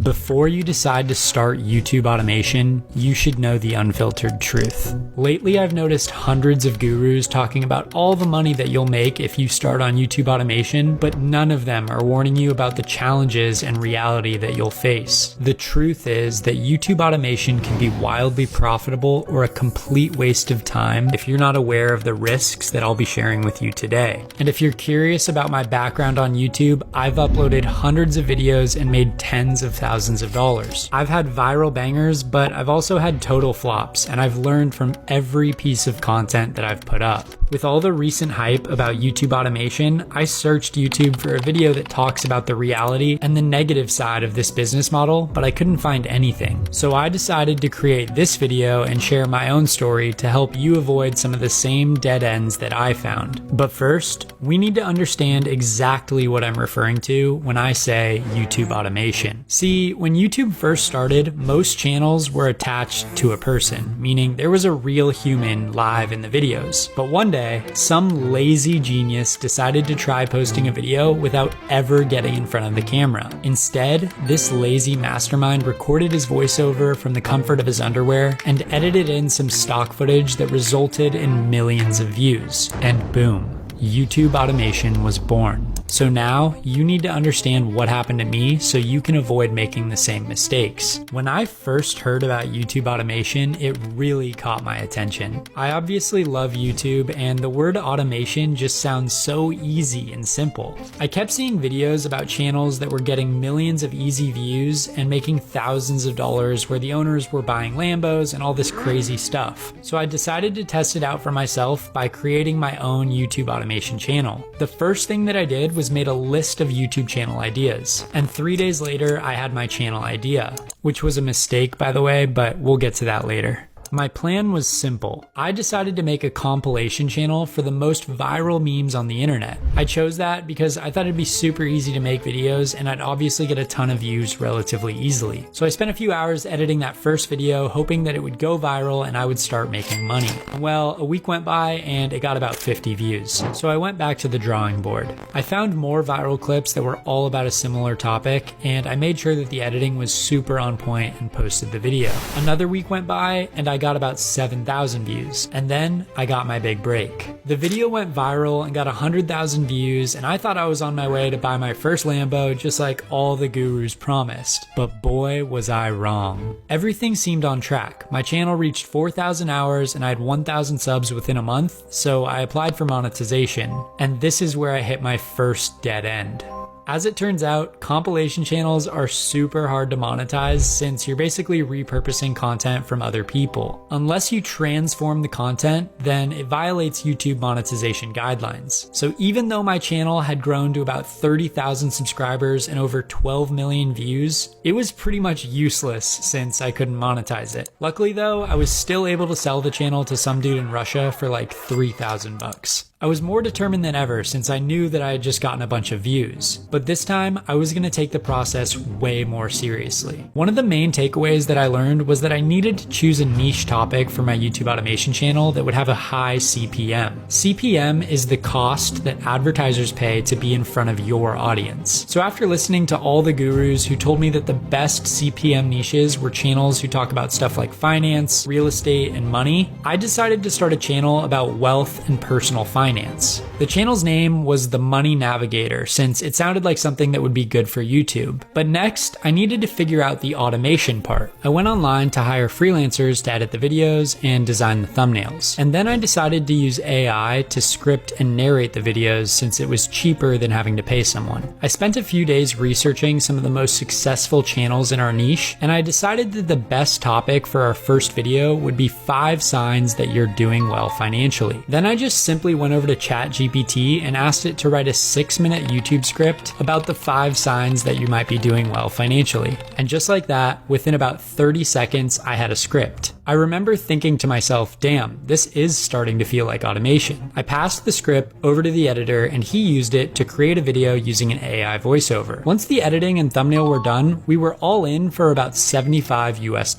Before you decide to start YouTube automation, you should know the unfiltered truth. Lately, I've noticed hundreds of gurus talking about all the money that you'll make if you start on YouTube automation, but none of them are warning you about the challenges and reality that you'll face. The truth is that YouTube automation can be wildly profitable or a complete waste of time if you're not aware of the risks that I'll be sharing with you today. And if you're curious about my background on YouTube, I've uploaded hundreds of videos and made tens of thousands of dollars. I've had viral bangers, but I've also had total flops, and I've learned from every piece of content that I've put up. With all the recent hype about YouTube automation, I searched YouTube for a video that talks about the reality and the negative side of this business model, but I couldn't find anything. So I decided to create this video and share my own story to help you avoid some of the same dead ends that I found. But first, we need to understand exactly what I'm referring to when I say YouTube automation. See, when YouTube first started, most channels were attached to a person, meaning there was a real human live in the videos. But one day, some lazy genius decided to try posting a video without ever getting in front of the camera. Instead, this lazy mastermind recorded his voiceover from the comfort of his underwear and edited in some stock footage that resulted in millions of views. And boom, YouTube automation was born. So now you need to understand what happened to me so you can avoid making the same mistakes. When I first heard about YouTube automation, it really caught my attention. I obviously love YouTube, and the word automation just sounds so easy and simple. I kept seeing videos about channels that were getting millions of easy views and making thousands of dollars where the owners were buying Lambos and all this crazy stuff. So I decided to test it out for myself by creating my own YouTube automation channel. The first thing that I did was made a list of YouTube channel ideas, and 3 days later I had my channel idea, which was a mistake, by the way, but we'll get to that later. My plan was simple. I decided to make a compilation channel for the most viral memes on the internet. I chose that because I thought it'd be super easy to make videos and I'd obviously get a ton of views relatively easily. So I spent a few hours editing that first video, hoping that it would go viral and I would start making money. Well, a week went by and it got about 50 views. So I went back to the drawing board. I found more viral clips that were all about a similar topic, and I made sure that the editing was super on point and posted the video. Another week went by and I got about 7,000 views, and then I got my big break. The video went viral and got 100,000 views, and I thought I was on my way to buy my first Lambo just like all the gurus promised. But boy, was I wrong. Everything seemed on track. My channel reached 4,000 hours and I had 1,000 subs within a month, so I applied for monetization. And this is where I hit my first dead end. As it turns out, compilation channels are super hard to monetize since you're basically repurposing content from other people. Unless you transform the content, then it violates YouTube monetization guidelines. So even though my channel had grown to about 30,000 subscribers and over 12 million views, it was pretty much useless since I couldn't monetize it. Luckily though, I was still able to sell the channel to some dude in Russia for like 3,000 bucks. I was more determined than ever since I knew that I had just gotten a bunch of views. But this time, I was going to take the process way more seriously. One of the main takeaways that I learned was that I needed to choose a niche topic for my YouTube automation channel that would have a high CPM. CPM is the cost that advertisers pay to be in front of your audience. So after listening to all the gurus who told me that the best CPM niches were channels who talk about stuff like finance, real estate, and money, I decided to start a channel about wealth and personal finance. The channel's name was The Money Navigator since it sounded like something that would be good for YouTube. But next, I needed to figure out the automation part. I went online to hire freelancers to edit the videos and design the thumbnails. And then I decided to use AI to script and narrate the videos since it was cheaper than having to pay someone. I spent a few days researching some of the most successful channels in our niche, and I decided that the best topic for our first video would be 5 signs that you're doing well financially. Then I just simply went over to ChatGPT and asked it to write a 6-minute YouTube script about the 5 signs that you might be doing well financially. And just like that, within about 30 seconds, I had a script. I remember thinking to myself, damn, this is starting to feel like automation. I passed the script over to the editor and he used it to create a video using an AI voiceover. Once the editing and thumbnail were done, we were all in for about $75 US.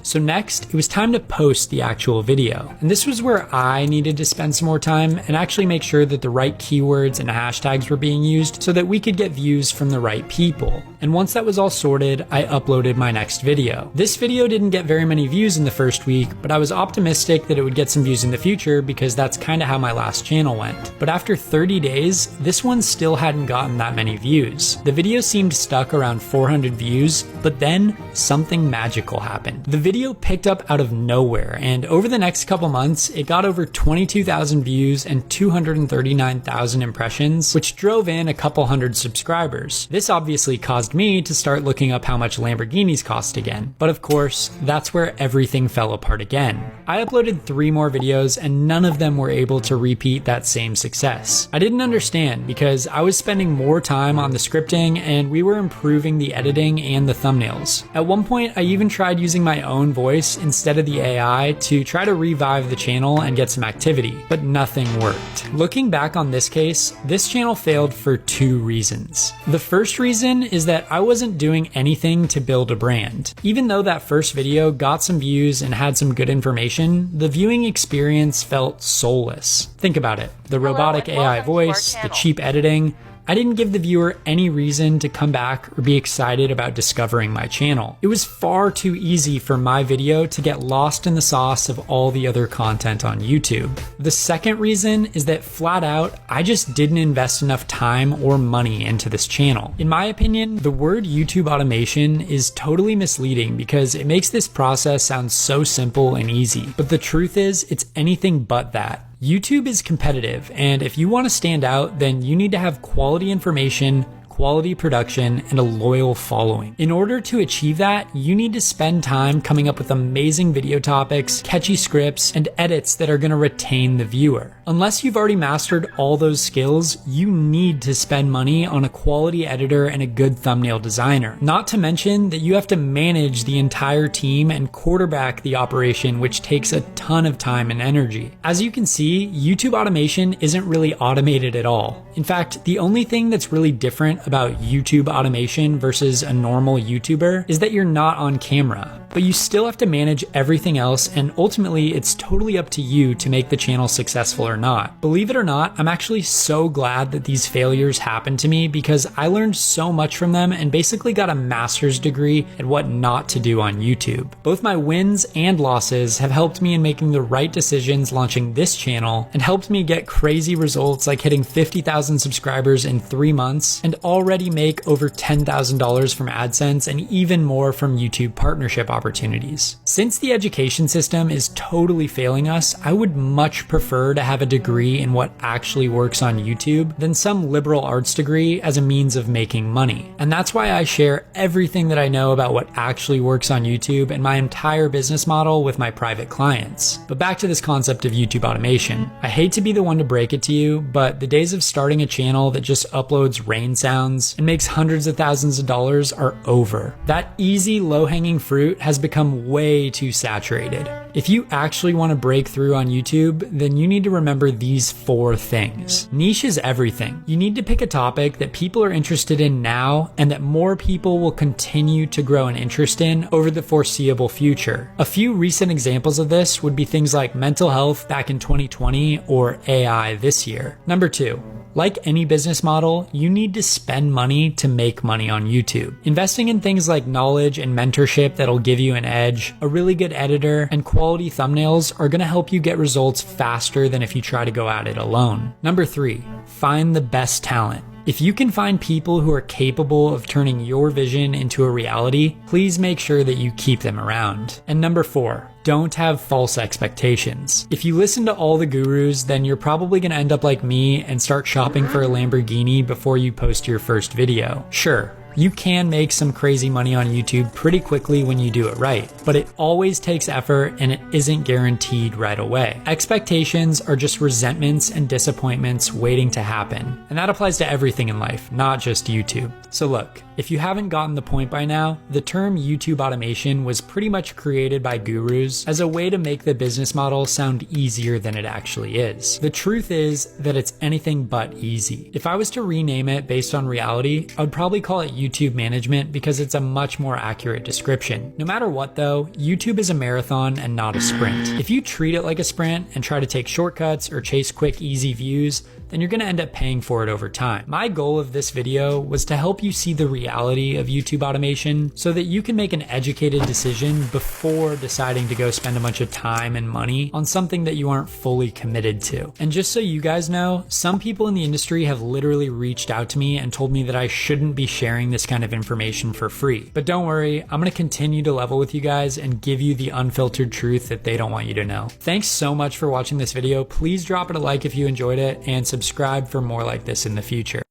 So next, it was time to post the actual video. And this was where I needed to spend some more time and actually make sure that the right keywords and hashtags were being used so that we could get views from the right people. And once that was all sorted, I uploaded my next video. This video didn't get very many views in the first week, but I was optimistic that it would get some views in the future because that's kind of how my last channel went. But after 30 days, this one still hadn't gotten that many views. The video seemed stuck around 400 views, but then something magical happened. The video picked up out of nowhere, and over the next couple months, it got over 22,000 views and 239,000 impressions, which drove in a couple hundred subscribers. This obviously caused me to start looking up how much Lamborghinis cost again. But of course, that's where everything fell apart again. I uploaded 3 more videos and none of them were able to repeat that same success. I didn't understand because I was spending more time on the scripting and we were improving the editing and the thumbnails. At one point, I even tried using my own voice instead of the AI to try to revive the channel and get some activity, but nothing worked. Looking back on this case, this channel failed for 2 reasons. The first reason is that I wasn't doing anything to build a brand. Even though that first video got some views and had some good information, the viewing experience felt soulless. Think about it. The robotic AI voice, the cheap editing. I didn't give the viewer any reason to come back or be excited about discovering my channel. It was far too easy for my video to get lost in the sauce of all the other content on YouTube. The second reason is that flat out, I just didn't invest enough time or money into this channel. In my opinion, the word YouTube automation is totally misleading because it makes this process sound so simple and easy. But the truth is, it's anything but that. YouTube is competitive, and if you want to stand out, then you need to have quality information, quality production, and a loyal following. In order to achieve that, you need to spend time coming up with amazing video topics, catchy scripts, and edits that are going to retain the viewer. Unless you've already mastered all those skills, you need to spend money on a quality editor and a good thumbnail designer. Not to mention that you have to manage the entire team and quarterback the operation, which takes a ton of time and energy. As you can see, YouTube automation isn't really automated at all. In fact, the only thing that's really different about YouTube automation versus a normal YouTuber is that you're not on camera, but you still have to manage everything else, and ultimately it's totally up to you to make the channel successful or not. Believe it or not, I'm actually so glad that these failures happened to me because I learned so much from them and basically got a master's degree at what not to do on YouTube. Both my wins and losses have helped me in making the right decisions launching this channel and helped me get crazy results like hitting 50,000 subscribers in 3 months and already make over $10,000 from AdSense and even more from YouTube partnership opportunities. Since the education system is totally failing us, I would much prefer to have a degree in what actually works on YouTube than some liberal arts degree as a means of making money. And that's why I share everything that I know about what actually works on YouTube and my entire business model with my private clients. But back to this concept of YouTube automation. I hate to be the one to break it to you, but the days of starting a channel that just uploads rain sounds and makes hundreds of thousands of dollars are over. That easy, low-hanging fruit has become way too saturated. If you actually want to break through on YouTube, then you need to remember these 4 things. Niche is everything. You need to pick a topic that people are interested in now and that more people will continue to grow an interest in over the foreseeable future. A few recent examples of this would be things like mental health back in 2020 or AI this year. Number 2. Like any business model, you need to spend money to make money on YouTube. Investing in things like knowledge and mentorship that'll give you an edge, a really good editor, and quality thumbnails are gonna help you get results faster than if you try to go at it alone. Number 3, find the best talent. If you can find people who are capable of turning your vision into a reality, please make sure that you keep them around. And number 4, don't have false expectations. If you listen to all the gurus, then you're probably gonna end up like me and start shopping for a Lamborghini before you post your first video. Sure, You can make some crazy money on YouTube pretty quickly when you do it right, but it always takes effort and it isn't guaranteed right away. Expectations are just resentments and disappointments waiting to happen, and that applies to everything in life, not just YouTube. So look, if you haven't gotten the point by now, the term YouTube automation was pretty much created by gurus as a way to make the business model sound easier than it actually is. The truth is that it's anything but easy. If I was to rename it based on reality, I would probably call it YouTube management because it's a much more accurate description. No matter what though, YouTube is a marathon and not a sprint. If you treat it like a sprint and try to take shortcuts or chase quick, easy views, then you're gonna end up paying for it over time. My goal of this video was to help you see the reality of YouTube automation so that you can make an educated decision before deciding to go spend a bunch of time and money on something that you aren't fully committed to. And just so you guys know, some people in the industry have literally reached out to me and told me that I shouldn't be sharing this kind of information for free. But don't worry, I'm gonna continue to level with you guys and give you the unfiltered truth that they don't want you to know. Thanks so much for watching this video. Please drop it a like if you enjoyed it and subscribe for more like this in the future.